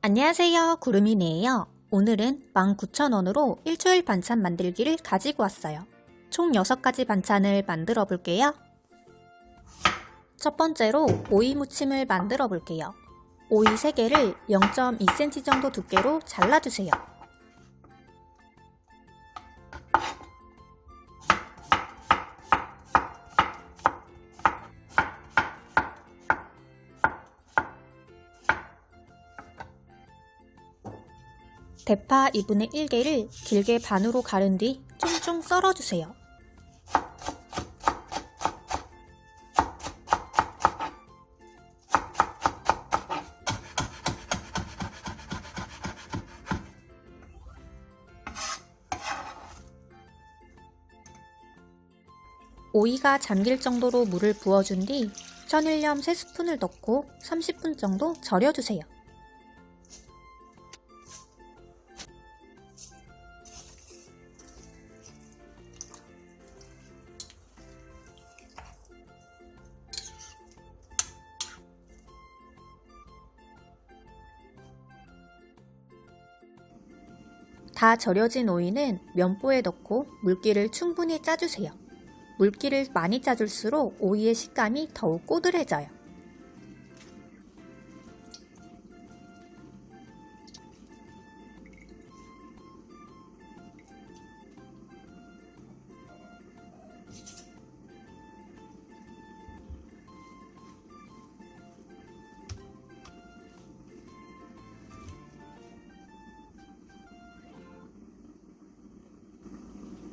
안녕하세요, 구름이네요. 오늘은 19,000원으로 일주일 반찬 만들기를 가지고 왔어요. 총 6가지 반찬을 만들어 볼게요. 첫 번째로 오이 무침을 만들어 볼게요. 오이 3개를 0.2cm 정도 두께로 잘라주세요. 대파 2분의 1개를 길게 반으로 가른 뒤 쫑쫑 썰어주세요. 오이가 잠길 정도로 물을 부어준 뒤 천일염 3스푼을 넣고 30분 정도 절여주세요. 다 절여진 오이는 면보에 넣고 물기를 충분히 짜주세요. 물기를 많이 짜줄수록 오이의 식감이 더욱 꼬들해져요.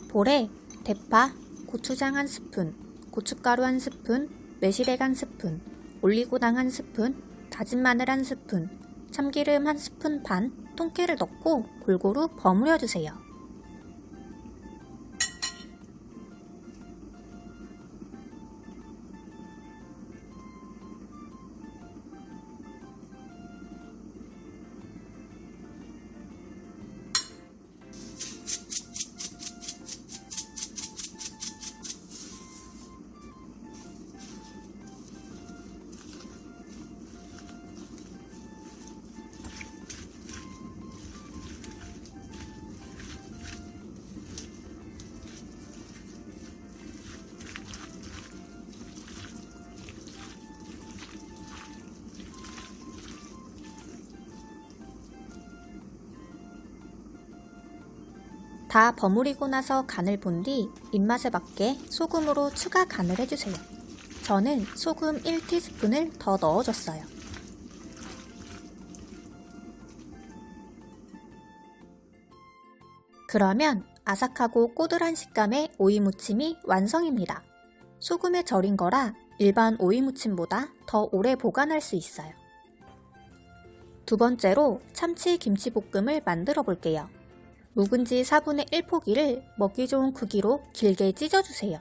볼에 대파, 고추장 1스푼, 고춧가루 1스푼, 매실액 1스푼, 올리고당 1스푼, 다진 마늘 1스푼, 참기름 1스푼 반, 통깨를 넣고 골고루 버무려 주세요. 다 버무리고 나서 간을 본 뒤 입맛에 맞게 소금으로 추가 간을 해주세요. 저는 소금 1티스푼을 더 넣어줬어요. 그러면 아삭하고 꼬들한 식감의 오이 무침이 완성입니다. 소금에 절인 거라 일반 오이 무침보다 더 오래 보관할 수 있어요. 두 번째로 참치 김치볶음을 만들어 볼게요. 묵은지 4분의 1포기를 먹기 좋은 크기로 길게 찢어주세요.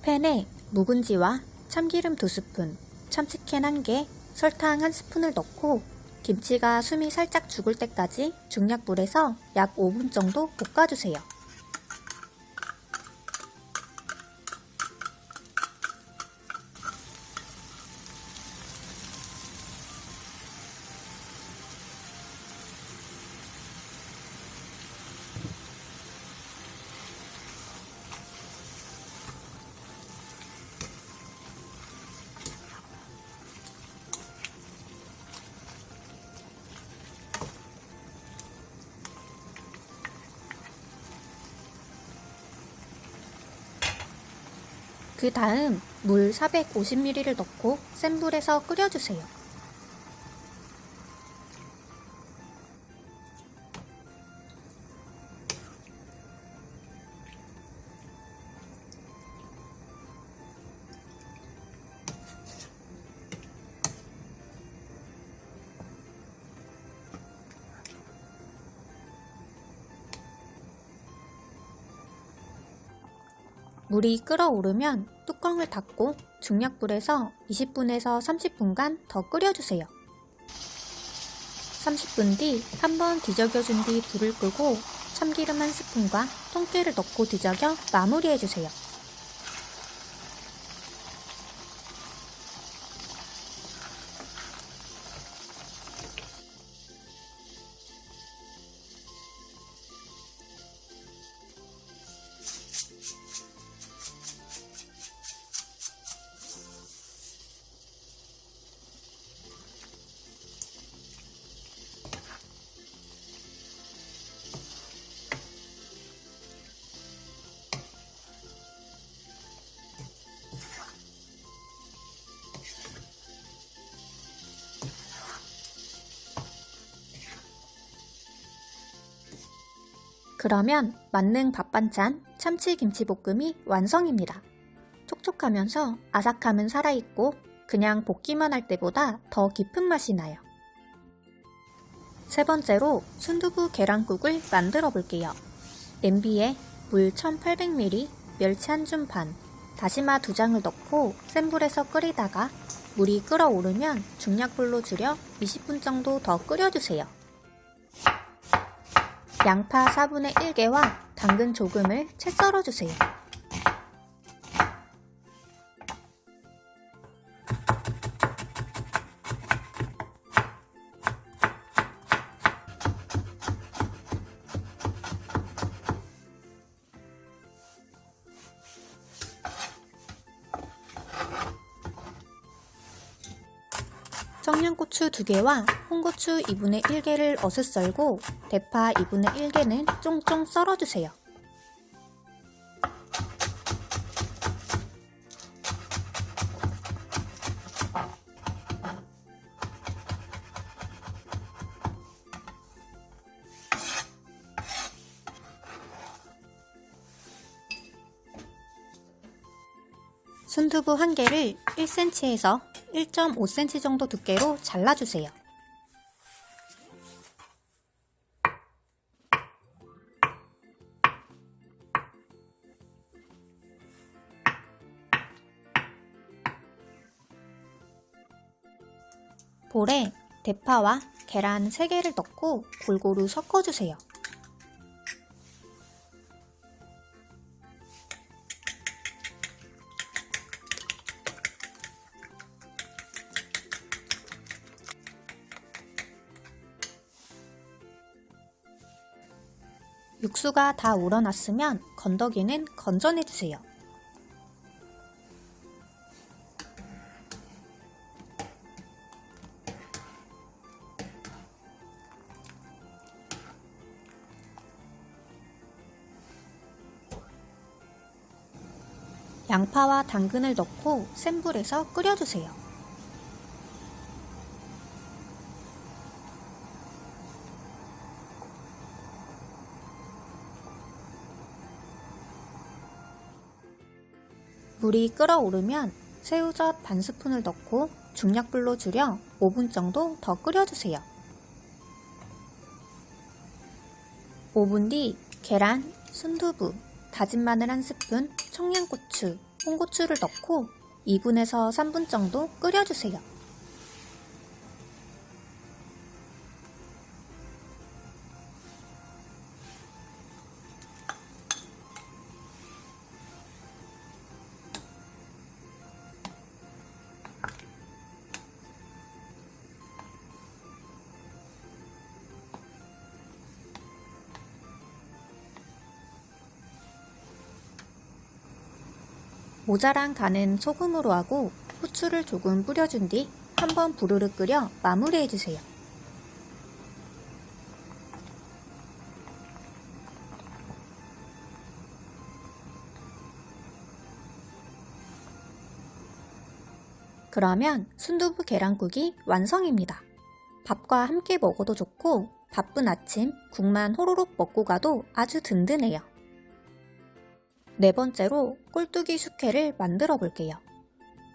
팬에 묵은지와 참기름 2스푼, 참치캔 1개, 설탕 1스푼을 넣고 김치가 숨이 살짝 죽을 때까지 중약불에서 약 5분 정도 볶아주세요. 그 다음 물 450ml를 넣고 센 불에서 끓여주세요. 물이 끓어오르면 뚜껑을 닫고 중약불에서 20분에서 30분간 더 끓여주세요. 30분 뒤 한번 뒤적여준 뒤 불을 끄고 참기름 1스푼과 통깨를 넣고 뒤적여 마무리해주세요. 그러면 만능 밥반찬 참치김치볶음이 완성입니다. 촉촉하면서 아삭함은 살아있고 그냥 볶기만 할 때보다 더 깊은 맛이 나요. 세 번째로 순두부 계란국을 만들어 볼게요. 냄비에 물 1800ml, 멸치 한 줌 반, 다시마 2장을 넣고 센 불에서 끓이다가 물이 끓어오르면 중약불로 줄여 20분 정도 더 끓여주세요. 양파 4분의 1개와 당근 조금을 채 썰어주세요. 청양고추 2개와 홍고추 2분의 1개를 어슷 썰고 대파 2분의 1개는 쫑쫑 썰어주세요. 순두부 1개를 1cm에서 1.5cm 정도 두께로 잘라주세요. 볼에 대파와 계란 3개를 넣고 골고루 섞어주세요. 육수가 다 우러났으면 건더기는 건져내주세요. 양파와 당근을 넣고 센 불에서 끓여주세요. 물이 끓어오르면 새우젓 반 스푼을 넣고 중약불로 줄여 5분 정도 더 끓여주세요. 5분 뒤 계란, 순두부, 다진 마늘 1스푼, 청양고추, 홍고추를 넣고 2분에서 3분 정도 끓여주세요. 모자란 간은 소금으로 하고 후추를 조금 뿌려준 뒤 한번 부르르 끓여 마무리해주세요. 그러면 순두부 계란국이 완성입니다. 밥과 함께 먹어도 좋고 바쁜 아침 국만 호로록 먹고 가도 아주 든든해요. 네 번째로 꼴뚜기 숙회를 만들어 볼게요.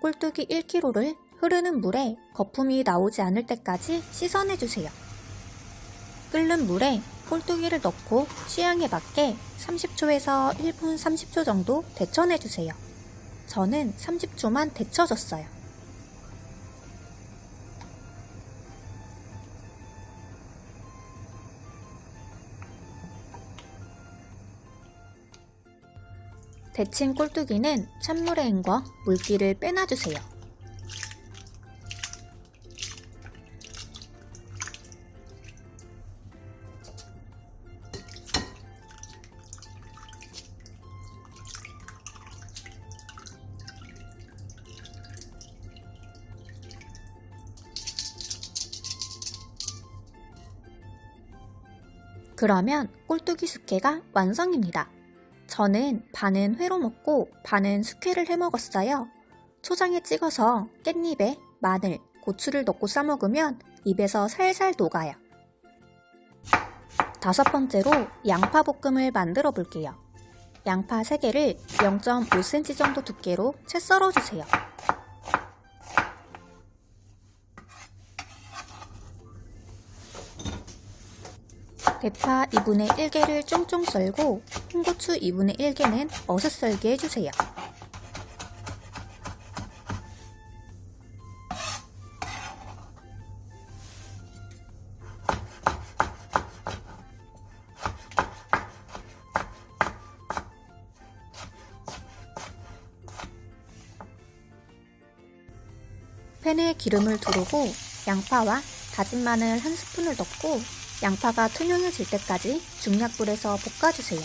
꼴뚜기 1kg를 흐르는 물에 거품이 나오지 않을 때까지 씻어내주세요. 끓는 물에 꼴뚜기를 넣고 취향에 맞게 30초에서 1분 30초 정도 데쳐내주세요. 저는 30초만 데쳐줬어요. 데친 꼴뚜기는 찬물에 헹궈 물기를 빼놔주세요. 그러면 꼴뚜기 숙회가 완성입니다. 저는 반은 회로 먹고 반은 숙회를 해 먹었어요. 초장에 찍어서 깻잎에 마늘, 고추를 넣고 싸 먹으면 입에서 살살 녹아요. 5번째로 양파 볶음을 만들어 볼게요. 양파 3개를 0.5cm 정도 두께로 채 썰어주세요. 대파 2분의 1개를 쫑쫑 썰고 홍고추 2분의 1개는 어슷 썰게 해주세요. 팬에 기름을 두르고 양파와 다진 마늘 1스푼을 넣고 양파가 투명해질 때까지 중약불에서 볶아주세요.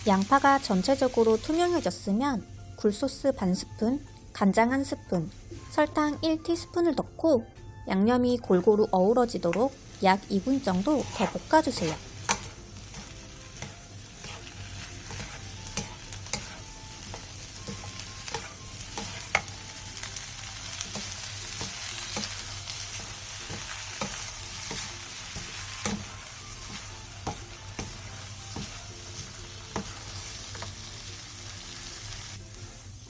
양파가 전체적으로 투명해졌으면 굴소스 반스푼, 간장 1스푼, 설탕 1티스푼을 넣고 양념이 골고루 어우러지도록 약 2분 정도 더 볶아주세요.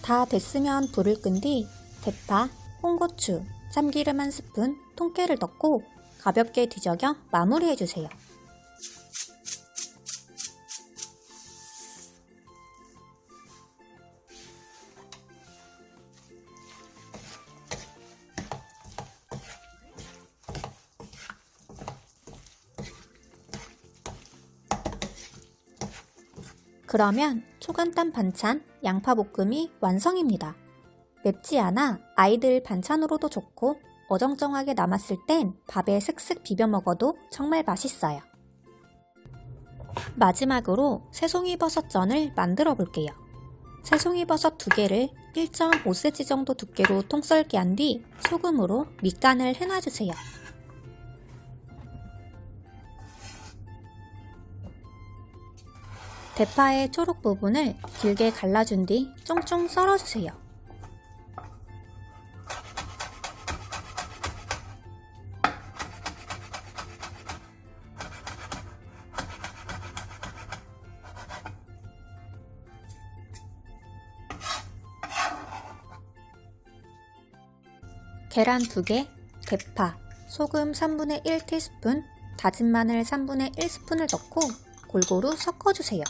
다 됐으면 불을 끈 뒤 대파, 홍고추, 참기름 1스푼, 통깨를 넣고 가볍게 뒤적여 마무리해주세요. 그러면 초간단 반찬 양파볶음이 완성입니다. 맵지 않아 아이들 반찬으로도 좋고 어정쩡하게 남았을 땐 밥에 슥슥 비벼 먹어도 정말 맛있어요. 마지막으로 새송이버섯전을 만들어 볼게요. 새송이버섯 2개를 1.5cm 정도 두께로 통썰기 한 뒤 소금으로 밑간을 해놔주세요. 대파의 초록 부분을 길게 갈라준 뒤 쫑쫑 썰어주세요. 계란 2개, 대파, 소금 3분의 1티스푼, 다진 마늘 3분의 1스푼을 넣고 골고루 섞어주세요.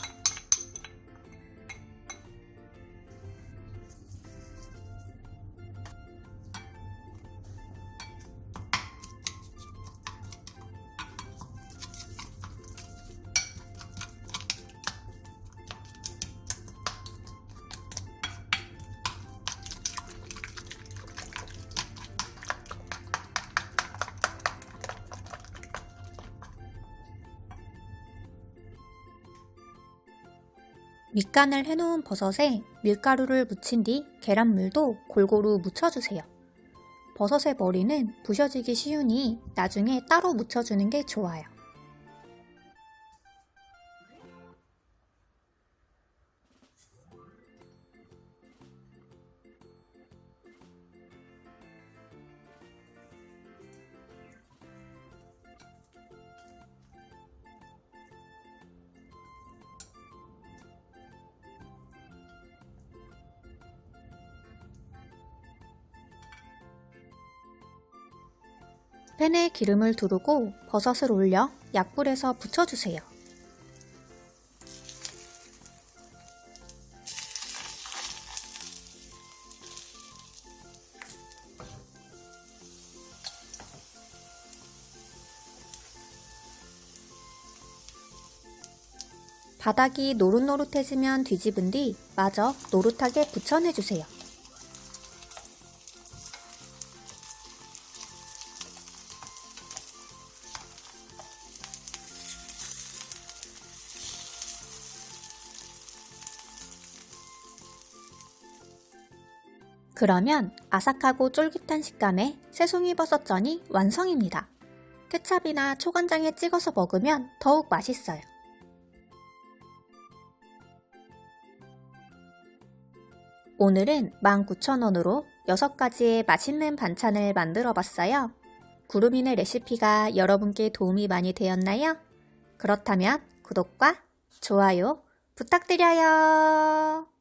밑간을 해놓은 버섯에 밀가루를 묻힌 뒤 계란물도 골고루 묻혀주세요. 버섯의 머리는 부셔지기 쉬우니 나중에 따로 묻혀주는 게 좋아요. 팬에 기름을 두르고 버섯을 올려 약불에서 부쳐주세요. 바닥이 노릇노릇해지면 뒤집은 뒤 마저 노릇하게 부쳐내주세요. 그러면 아삭하고 쫄깃한 식감의 새송이버섯전이 완성입니다. 케찹이나 초간장에 찍어서 먹으면 더욱 맛있어요. 오늘은 19,000원으로 6가지의 맛있는 반찬을 만들어 봤어요. 구름이네 레시피가 여러분께 도움이 많이 되었나요? 그렇다면 구독과 좋아요 부탁드려요.